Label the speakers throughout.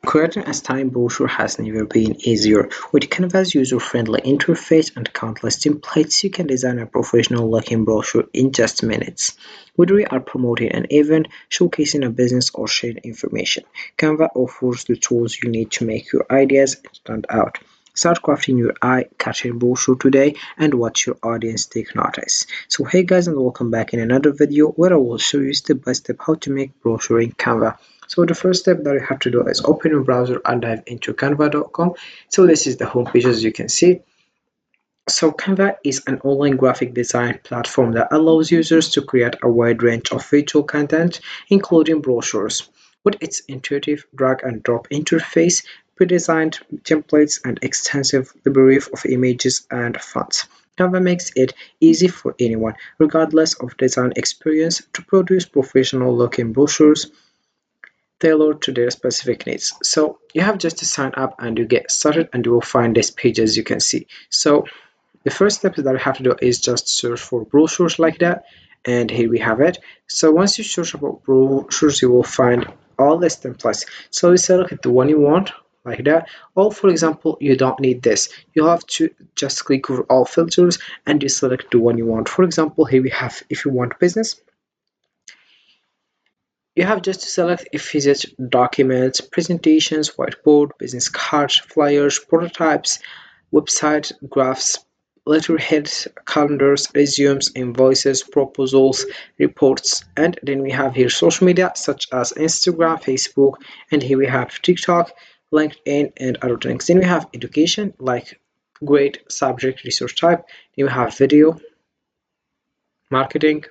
Speaker 1: Creating a style brochure has never been easier. With Canva's user-friendly interface and countless templates, you can design a professional-looking brochure in just minutes. Whether you are promoting an event, showcasing a business, or sharing information, Canva offers the tools you need to make your ideas stand out. Start crafting your eye-catching brochure today and watch your audience take notice. So hey guys, and welcome back in another video where I will show you step by step how to make brochure in Canva. So the first step that you have to do is open your browser and dive into canva.com. So this is the homepage, as you can see. So Canva is an online graphic design platform that allows users to create a wide range of visual content, including brochures. With its intuitive drag and drop interface, pre-designed templates, and extensive library of images and fonts, Canva makes it easy for anyone, regardless of design experience, to produce professional-looking brochures tailored to their specific needs. So you have just to sign up and you get started, and you will find this page, as you can see. So the first step that you have to do is just search for brochures like that, and here we have it. So once you search about brochures, you will find all these templates. So you select the one you want like that. Or for example, you don't need this, you have to just click over all filters and you select the one you want. For example, here we have, if you want business, you have just to select if it's documents, presentations, whiteboard, business cards, flyers, prototypes, website, graphs, letterheads, calendars, resumes, invoices, proposals, reports, and then we have here social media such as Instagram, Facebook, and here we have TikTok, LinkedIn, and other things. Then we have education like grade, subject, research type. Then we have video, marketing,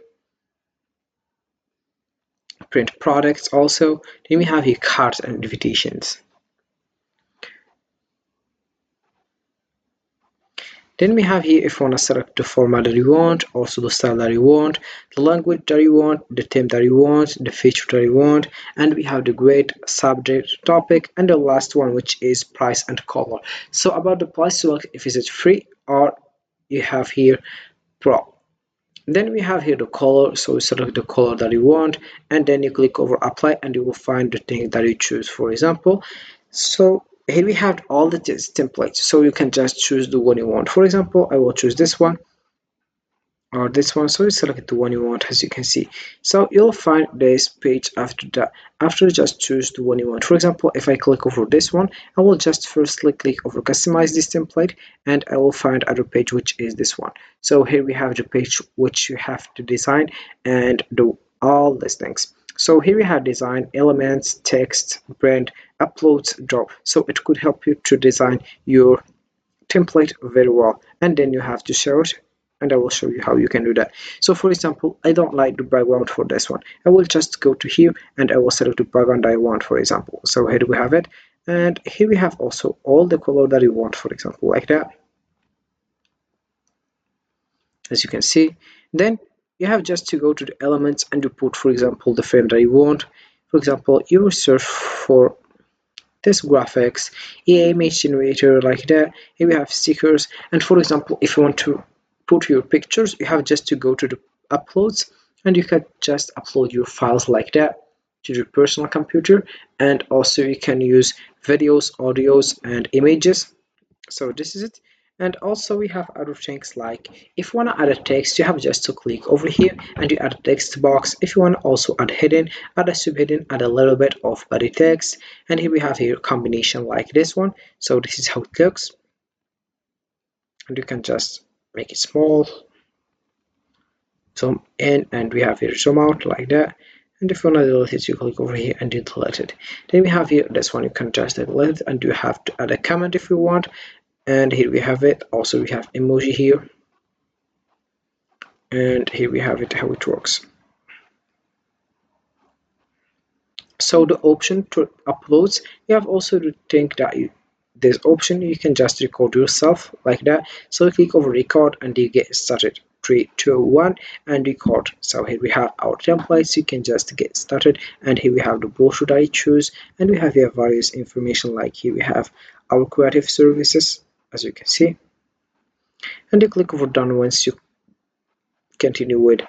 Speaker 1: print products also. Then we have here cards and invitations. Then we have here, if you want to select the format that you want, also the style that you want, the language that you want, the theme that you want, the feature that you want, and we have the grade, subject, topic, and the last one, which is price and color. So about the price, select if it is free or you have here pro. Then we have here the color, so you select the color that you want, and then you click over apply, and you will find the thing that you choose. For example, so here we have all the templates, so you can just choose the one you want. For example, I will choose this one or this one, so you select the one you want, as you can see. So you'll find this page after that. After, just choose the one you want. For example, if I click over this one, I will just firstly click over customize this template, and I will find other page, which is this one. So here we have the page which you have to design and do all these things. So here we have design, elements, text, brand, uploads, drop. So it could help you to design your template very well, and then you have to share it, and I will show you how you can do that. So for example, I don't like the background for this one. I will just go to here and I will select the background I want, for example. So here we have it, and here we have also all the color that you want, for example, like that, as you can see. Then you have just to go to the elements and you put, for example, the frame that you want. For example, you will search for this graphics, image generator like that. Here we have stickers, and for example, if you want to put your pictures, you have just to go to the uploads, and you can just upload your files like that to your personal computer, and also you can use videos, audios, and images. So this is it. And also we have other things like, if you want to add a text, you have just to click over here and you add a text box. If you want to also add heading, add a subheading, add a little bit of body text, and here we have here combination like this one. So this is how it looks, and you can just make it small, zoom in, and we have here zoom out like that. And if you want to delete it, you click over here and you delete it. Then we have here this one, you can just delete it, and you have to add a comment if you want. And here we have it. Also we have emoji here, and here we have it, how it works. So the option to uploads, you have also to think that this option you can just record yourself like that. So you click over record and you get started. 3 2 1 and record. So here we have our templates, you can just get started, and here we have the brochure that I choose, and we have here various information, like here we have our creative services, as you can see, and you click over done once you continue with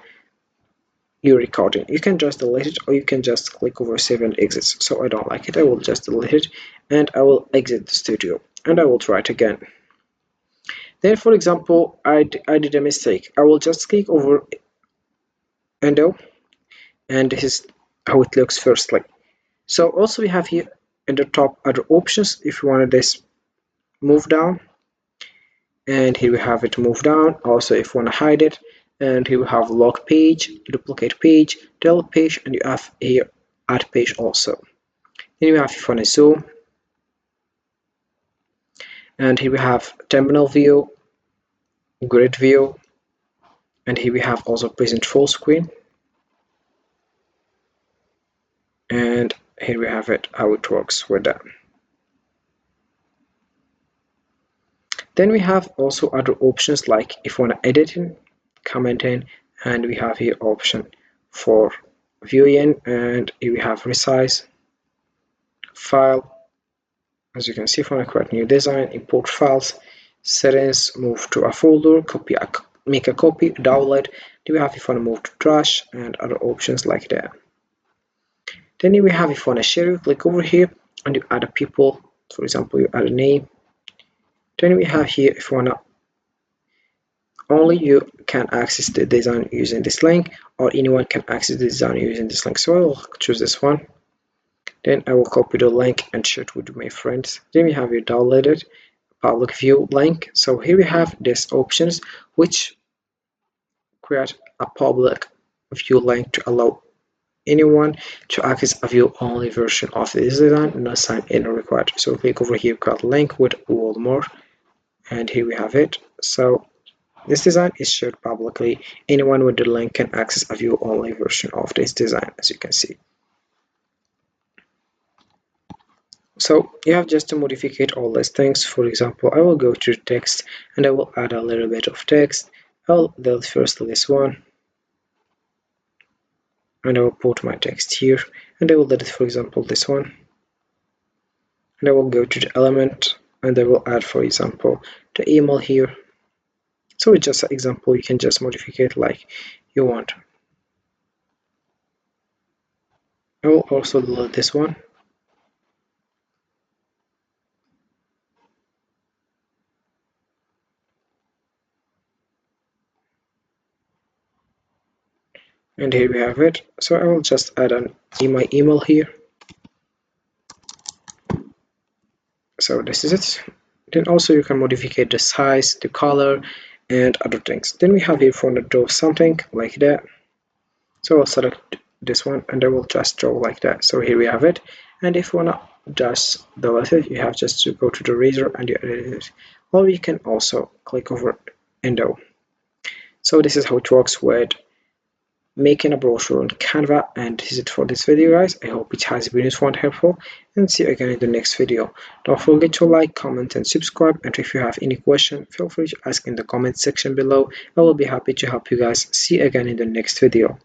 Speaker 1: your recording. You can just delete it or you can just click over save and exit. So I don't like it, I will just delete it and I will exit the studio and I will try it again. Then for example, I did a mistake. I will just click over window and this is how it looks firstly. So also we have here in the top other options if you wanted this move down, and here we have it move down. Also if you want to hide it, and here we have lock page, duplicate page, delete page, and you have here add page also. Then you have if you want to zoom, and here we have terminal view, grid view, and here we have also present full screen, and here we have it how it works with that. Then we have also other options like if you want to edit in, comment in, and we have here option for viewing, and here we have resize, file. As you can see, if you want to create new design, import files, settings, move to a folder, make a copy, download. Then we have if you want to move to trash and other options like that. Then we have if you want to share, you click over here and you add a people. For example, you add a name. Then we have here if you want to only you can access the design using this link, or anyone can access the design using this link. So I will choose this one. Then I will copy the link and share it with my friends. Then we have your downloaded public view link. So here we have these options which create a public view link to allow anyone to access a view only version of this design, no sign in required. So click over here, got link with all more, and here we have it. So this design is shared publicly. Anyone with the link can access a view-only version of this design, as you can see. So you have just to modify all these things. For example, I will go to text and I will add a little bit of text. I'll delete first this one, and I will put my text here, and I will delete, for example, this one. And I will go to the element and I will add, for example, the email here. So it's just an example, you can just modify it like you want. I will also delete this one. And here we have it. So I will just add my email here. So this is it. Then also you can modify the size, the color, and other things. Then we have here for the draw something like that. So I'll select this one and I will just draw like that. So here we have it. And if you wanna just delete it, you have just to go to the razor and you edit it. Or you can also click over Endo. So this is how it works with making a brochure on Canva, and this is it for this video, guys. I hope it has been useful and helpful, and see you again in the next video. Don't forget to like, comment, and subscribe, and if you have any question, feel free to ask in the comment section below. I will be happy to help you guys. See you again in the next video.